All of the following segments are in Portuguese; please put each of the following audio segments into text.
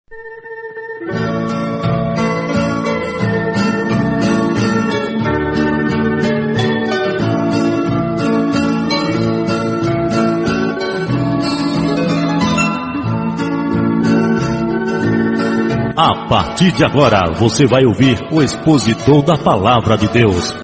A partir de agora, você vai ouvir o expositor da Palavra de Deus.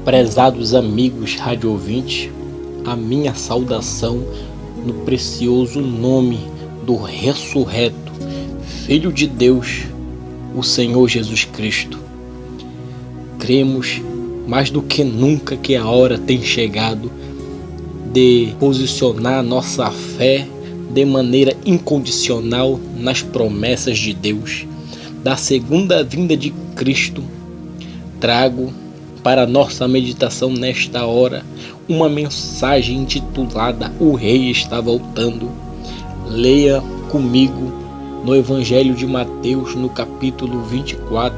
Prezados amigos rádio ouvintes, a minha saudação no precioso nome do ressurreto Filho de Deus, o Senhor Jesus Cristo. Cremos mais do que nunca que a hora tem chegado de posicionar nossa fé de maneira incondicional nas promessas de Deus. Da segunda vinda de Cristo, trago para nossa meditação nesta hora uma mensagem intitulada O Rei está voltando. Leia comigo no Evangelho de Mateus, no capítulo 24,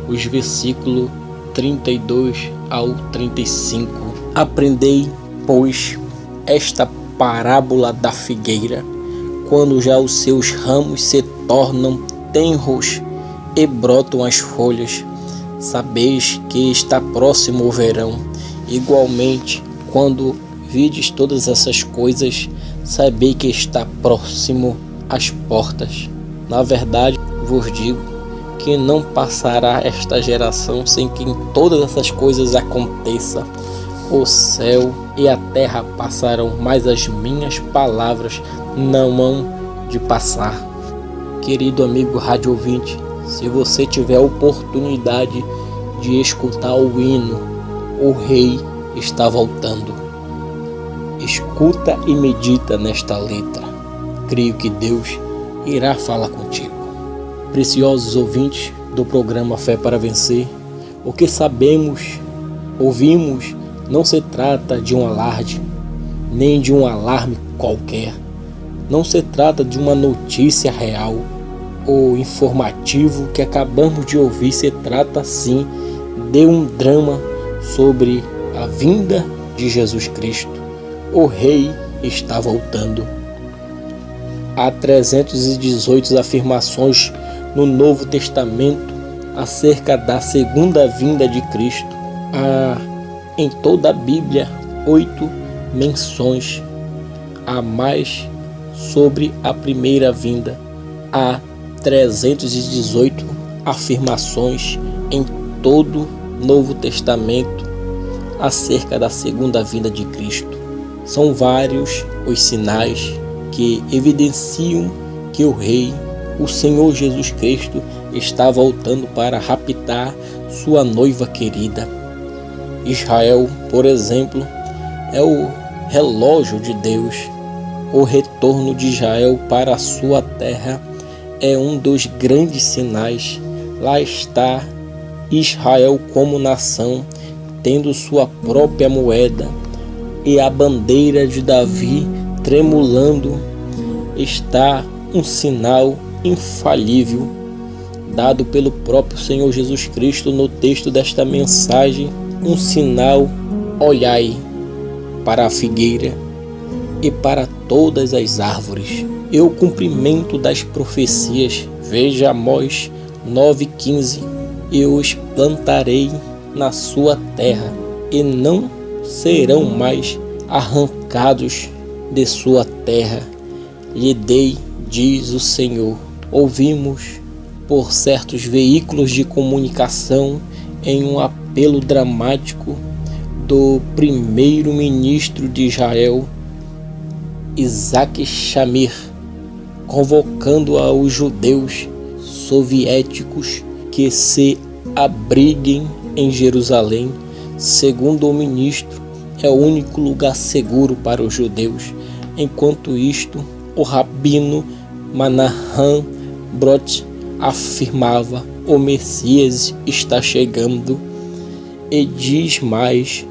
os versículos 32 ao 35. Aprendei, pois, esta parábola da figueira, quando já os seus ramos se tornam tenros e brotam as folhas, sabeis que está próximo o verão. Igualmente, quando vides todas essas coisas, sabei que está próximo às portas. Na verdade, vos digo que não passará esta geração sem que em todas essas coisas aconteça. O céu e a terra passarão, mas as minhas palavras não hão de passar. Querido amigo rádio ouvinte, se você tiver a oportunidade de escutar o hino O Rei está voltando, escuta e medita nesta letra. Creio que Deus irá falar contigo. Preciosos ouvintes do programa Fé para Vencer, o que sabemos, ouvimos, não se trata de um alarde, nem de um alarme qualquer. Não se trata de uma notícia real ou informativo que acabamos de ouvir. Se trata sim de um drama sobre a vinda de Jesus Cristo. O Rei está voltando. Há 318 afirmações no Novo Testamento acerca da segunda vinda de Cristo. Há em toda a Bíblia 8 menções a mais sobre a primeira vinda. Há 318 afirmações em todo o Novo Testamento acerca da segunda vinda de Cristo. São vários os sinais que evidenciam que o Rei, o Senhor Jesus Cristo, está voltando para raptar sua noiva querida. Israel, por exemplo, é o relógio de Deus. O retorno de Israel para a sua terra é um dos grandes sinais. Lá está Israel como nação, tendo sua própria moeda, e a bandeira de Davi tremulando. Está um sinal infalível dado pelo próprio Senhor Jesus Cristo no texto desta mensagem. Um sinal: olhai para a figueira e para todas as árvores, e o cumprimento das profecias. Veja Amós 9,15: e os plantarei na sua terra, e não serão mais arrancados de sua terra. Lhe dei, diz o Senhor. Ouvimos por certos veículos de comunicação em um apelo dramático do primeiro-ministro de Israel, Isaac Shamir, convocando aos judeus soviéticos que se abriguem em Jerusalém. Segundo o ministro, é o único lugar seguro para os judeus. Enquanto isto, o rabino Manahan Brot afirmava: o Messias está chegando. E diz mais: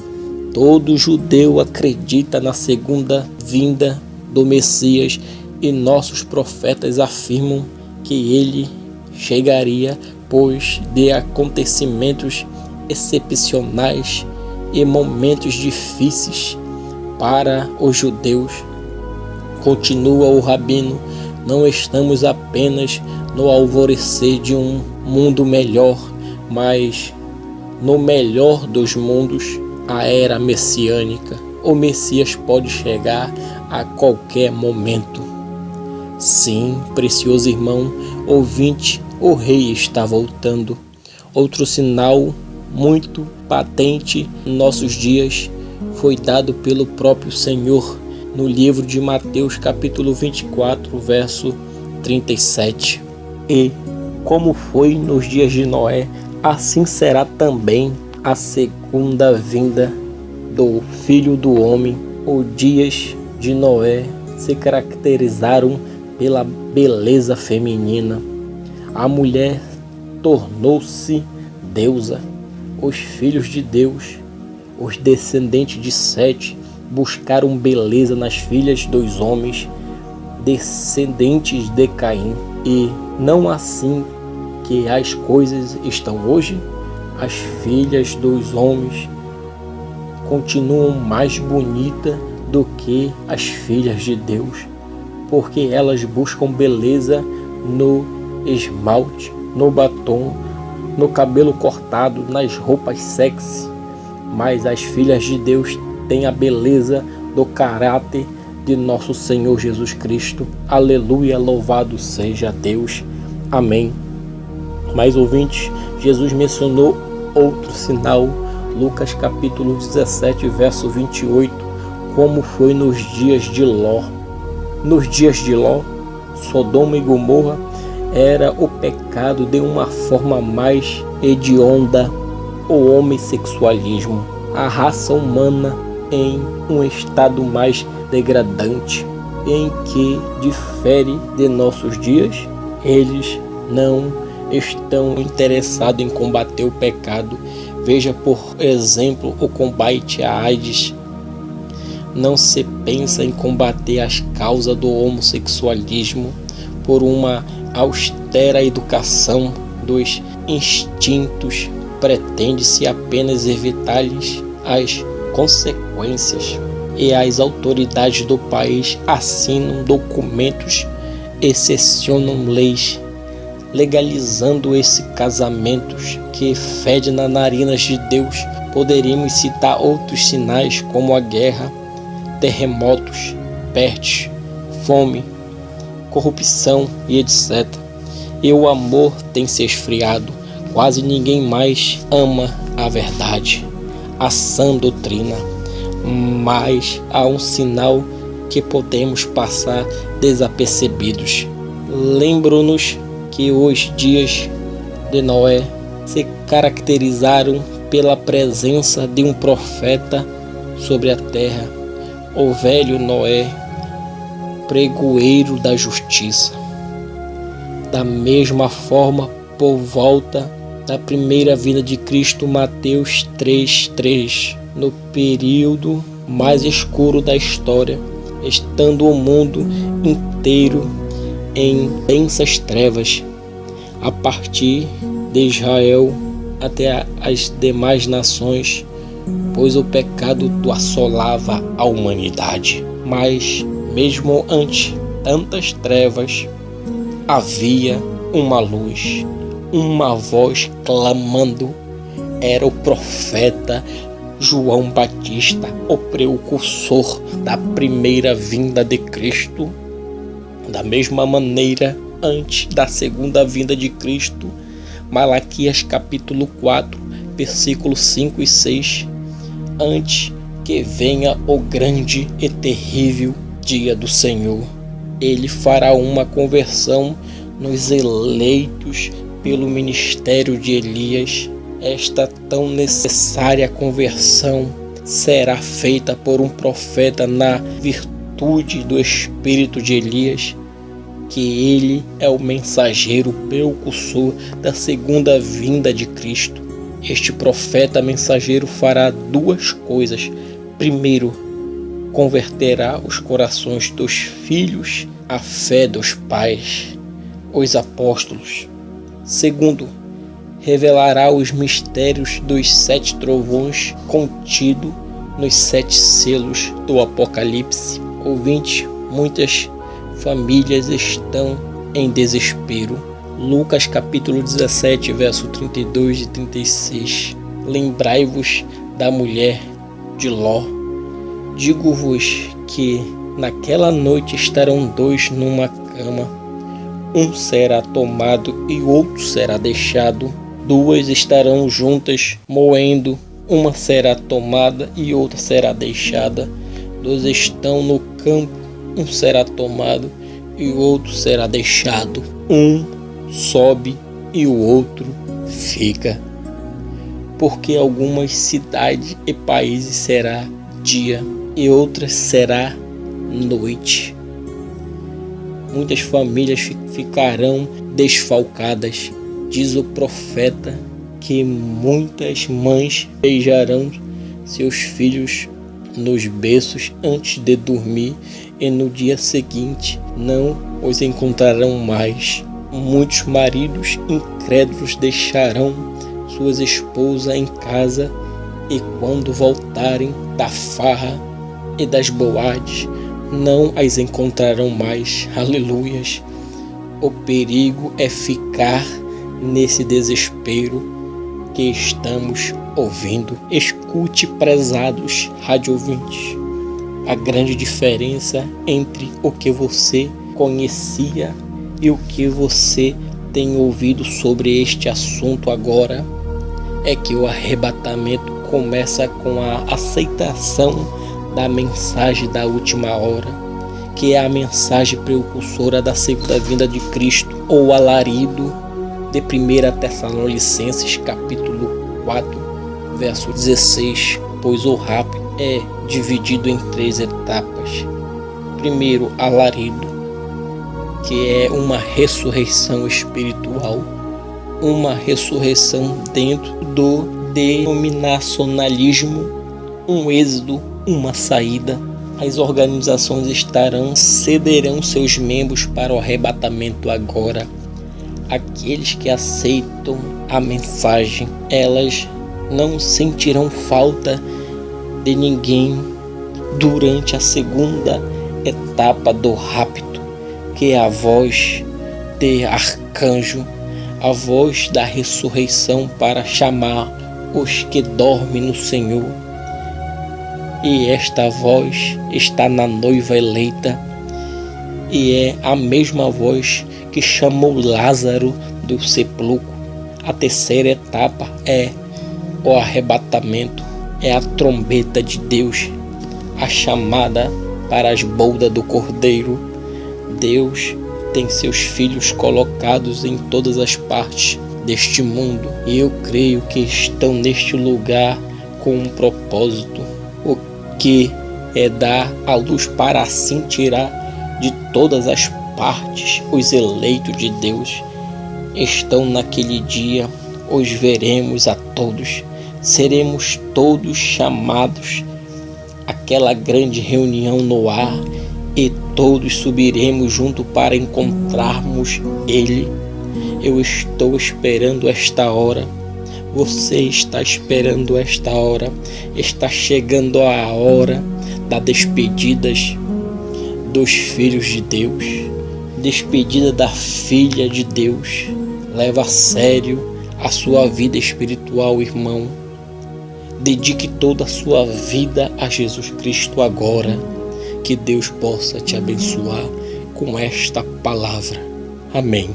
Todo judeu acredita na segunda vinda do Messias e nossos profetas afirmam que ele chegaria pois de acontecimentos excepcionais e momentos difíceis para os judeus. Continua o rabino, não estamos apenas no alvorecer de um mundo melhor, mas no melhor dos mundos, a era messiânica. O Messias pode chegar a qualquer momento. Sim, precioso irmão, ouvinte, o rei está voltando. Outro sinal muito patente em nossos dias foi dado pelo próprio Senhor no livro de Mateus capítulo 24, verso 37. E, como foi nos dias de Noé, assim será também a segunda vinda do Filho do Homem. Os dias de Noé se caracterizaram pela beleza feminina. A mulher tornou-se deusa. Os filhos de Deus, os descendentes de Sete, buscaram beleza nas filhas dos homens, descendentes de Caim. E não assim que as coisas estão hoje. As filhas dos homens continuam mais bonitas do que as filhas de Deus, porque elas buscam beleza no esmalte, no batom, no cabelo cortado, nas roupas sexy. Mas as filhas de Deus têm a beleza do caráter de nosso Senhor Jesus Cristo. Aleluia, louvado seja Deus. Amém. Mas ouvintes, Jesus mencionou outro sinal, Lucas capítulo 17, verso 28, como foi nos dias de Ló. Nos dias de Ló, Sodoma e Gomorra era o pecado de uma forma mais hedionda, o homossexualismo, a raça humana em um estado mais degradante, em que difere de nossos dias. Eles não estão interessados em combater o pecado. Veja, por exemplo, o combate à AIDS. Não se pensa em combater as causas do homossexualismo por uma austera educação dos instintos. Pretende-se apenas evitar-lhes as consequências. E as autoridades do país assinam documentos e seccionam leis legalizando esses casamentos que fedem nas narinas de Deus. Poderíamos citar outros sinais como a guerra, terremotos, pestes, fome, corrupção e etc. E o amor tem se esfriado. Quase ninguém mais ama a verdade, a sã doutrina. Mas há um sinal que podemos passar desapercebidos. Lembro-nos que os dias de Noé se caracterizaram pela presença de um profeta sobre a terra, o velho Noé, pregoeiro da justiça. Da mesma forma, por volta da primeira vinda de Cristo, Mateus 3:3, no período mais escuro da história, estando o mundo inteiro em densas trevas, a partir de Israel até as demais nações, pois o pecado assolava a humanidade. Mas, mesmo antes tantas trevas, havia uma luz, uma voz clamando. Era o profeta João Batista, o precursor da primeira vinda de Cristo. Da mesma maneira, antes da segunda vinda de Cristo, Malaquias capítulo 4, versículos 5 e 6, antes que venha o grande e terrível dia do Senhor, ele fará uma conversão nos eleitos pelo ministério de Elias. Esta tão necessária conversão será feita por um profeta na virtude do espírito de Elias, que ele é o mensageiro precursor da segunda vinda de Cristo. Este profeta mensageiro fará duas coisas. primeiro, converterá os corações dos filhos à fé dos pais, os apóstolos. Segundo, revelará os mistérios dos 7 trovões contido nos 7 selos do Apocalipse. Ouvinte, muitas famílias estão em desespero. Lucas capítulo 17, verso 32 e 36. Lembrai-vos da mulher de Ló. Digo-vos que naquela noite estarão 2 numa cama, um será tomado e outro será deixado. 2 estarão juntas moendo, uma será tomada e outra será deixada. 2 estão no campo, um será tomado e o outro será deixado. Um sobe e o outro fica. Porque algumas cidades e países será dia e outras será noite. Muitas famílias ficarão desfalcadas. Diz o profeta que muitas mães beijarão seus filhos nos berços antes de dormir e no dia seguinte não os encontrarão mais. Muitos maridos incrédulos deixarão suas esposas em casa e quando voltarem da farra e das boates não as encontrarão mais. Aleluias! O perigo é ficar nesse desespero que estamos ouvindo. Escute, prezados radioouvintes, a grande diferença entre o que você conhecia e o que você tem ouvido sobre este assunto agora é que o arrebatamento começa com a aceitação da mensagem da última hora, que é a mensagem precursora da segunda vinda de Cristo, ou alarido de 1 Tessalonicenses capítulo 4, verso 16, pois o rapto é dividido em 3 etapas. Primeiro, alarido, que é uma ressurreição espiritual, uma ressurreição dentro do denominacionalismo, um êxodo, uma saída. As organizações cederão seus membros para o arrebatamento agora. Aqueles que aceitam a mensagem, elas não sentirão falta de ninguém durante a segunda etapa do rapto, que é a voz de arcanjo, a voz da ressurreição para chamar os que dormem no Senhor. E esta voz está na noiva eleita, e é a mesma voz que chamou Lázaro do sepulcro. A terceira etapa é o arrebatamento, é a trombeta de Deus, a chamada para as bodas do Cordeiro. Deus tem seus filhos colocados em todas as partes deste mundo, e eu creio que estão neste lugar com um propósito, o que é dar a luz para assim tirar de todas as partes os eleitos de Deus. Estão naquele dia, os veremos a todos, seremos todos chamados àquela grande reunião no ar, e todos subiremos junto para encontrarmos Ele. Eu estou esperando esta hora. Você está esperando esta hora. Está chegando a hora das despedidas dos filhos de Deus. Despedida da filha de Deus. Leva a sério a sua vida espiritual, irmão. Dedique toda a sua vida a Jesus Cristo agora. Que Deus possa te abençoar com esta palavra. Amém.